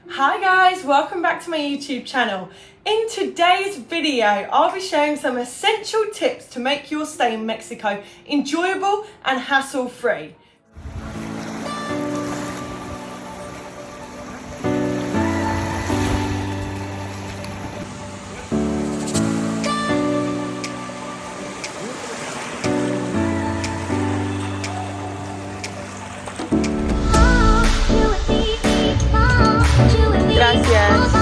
Hi guys, welcome back to my YouTube channel. In today's video, I'll be sharing some essential tips to make your stay in Mexico enjoyable and hassle-free. Gracias.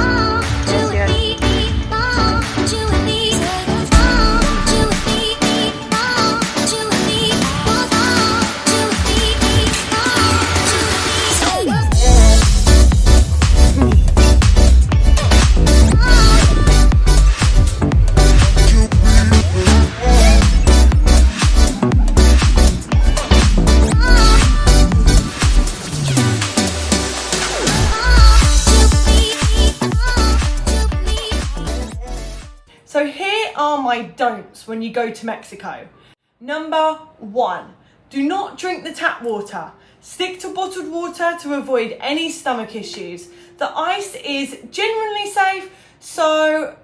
So here are my don'ts when you go to Mexico. Number 1, do not drink the tap water. Stick to bottled water to avoid any stomach issues. The ice is genuinely safe, so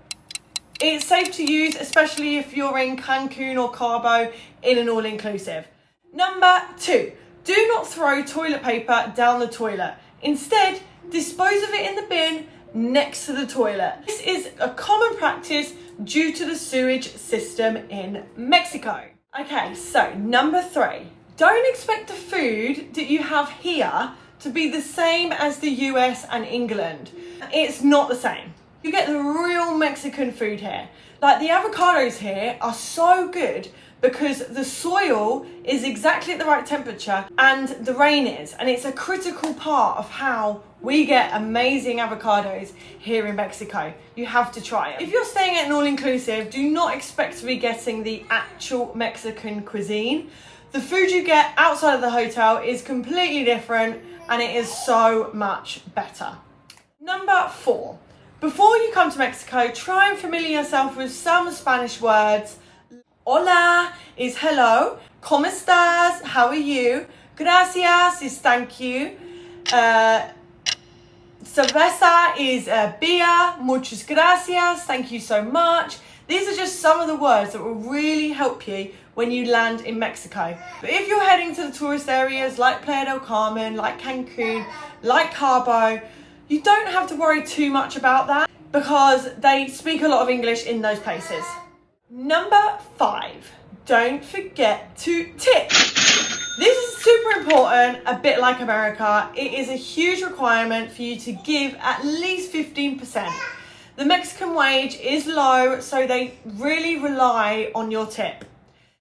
it's safe to use, especially if you're in Cancun or Cabo in an all-inclusive. Number 2, do not throw toilet paper down the toilet. Instead, dispose of it in the bin next to the toilet. This is a common practice due to the sewage system in Mexico. Okay, so number 3, don't expect the food that you have here to be the same as the US and England. It's not the same. You get the real Mexican food here. Like the avocados here are so good because the soil is exactly at the right temperature and the rain is, and it's a critical part of how we get amazing avocados here in Mexico. You have to try it. If you're staying at an all-inclusive, do not expect to be getting the actual Mexican cuisine. The food you get outside of the hotel is completely different and it is so much better. Number 4, before you come to Mexico, try and familiar yourself with some Spanish words. Hola is hello. ¿Cómo estás? How are you? Gracias is thank you. Cerveza is beer. Muchas gracias. Thank you so much. These are just some of the words that will really help you when you land in Mexico. But if you're heading to the tourist areas like Playa del Carmen, like Cancun, like Cabo, you don't have to worry too much about that because they speak a lot of English in those places. Number 5, don't forget to tip. This is super important, a bit like America. It is a huge requirement for you to give at least 15%. The Mexican wage is low, so they really rely on your tip.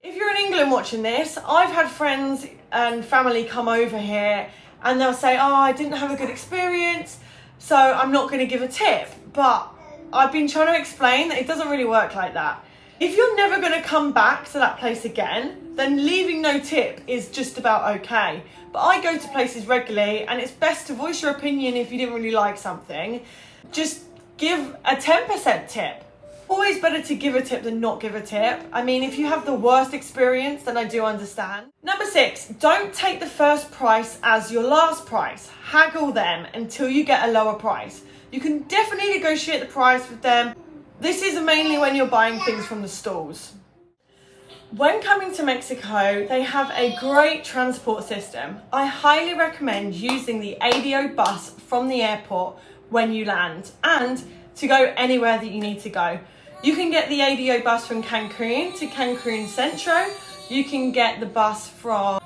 If you're in England watching this, I've had friends and family come over here and they'll say, oh, I didn't have a good experience, so I'm not going to give a tip. But I've been trying to explain that it doesn't really work like that. If you're never going to come back to that place again, then leaving no tip is just about okay. But I go to places regularly and it's best to voice your opinion if you didn't really like something. Just give a 10% tip. Always better to give a tip than not give a tip. I mean, if you have the worst experience, then I do understand. Number 6, don't take the first price as your last price. Haggle them until you get a lower price. You can definitely negotiate the price with them. This is mainly when you're buying things from the stalls. When coming to Mexico, they have a great transport system. I highly recommend using the ADO bus from the airport when you land and to go anywhere that you need to go. You can get the ADO bus from Cancun to Cancun Centro. You can get the bus from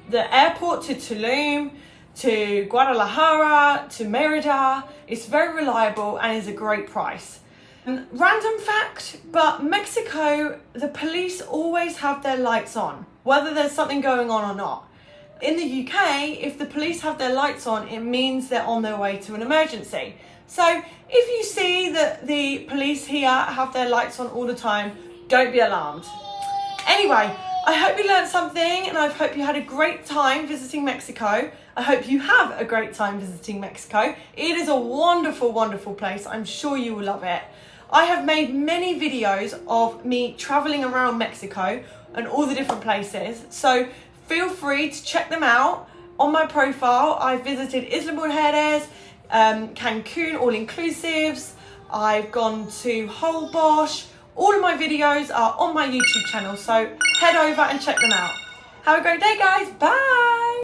the airport to Tulum, to Guadalajara, to Merida. It's very reliable and is a great price. Random fact, but Mexico, the police always have their lights on, whether there's something going on or not. In the UK, if the police have their lights on, it means they're on their way to an emergency. So if you see that the police here have their lights on all the time, don't be alarmed. Anyway, I hope you learned something and I hope you had a great time visiting Mexico. I hope you have a great time visiting Mexico. It is a wonderful, wonderful place. I'm sure you will love it. I have made many videos of me traveling around Mexico and all the different places, so feel free to check them out. On my profile, I visited Isla Mujeres, Cancun all-inclusives. I've gone to Holbox. All of my videos are on my YouTube channel, so head over and check them out. Have a great day, guys. Bye.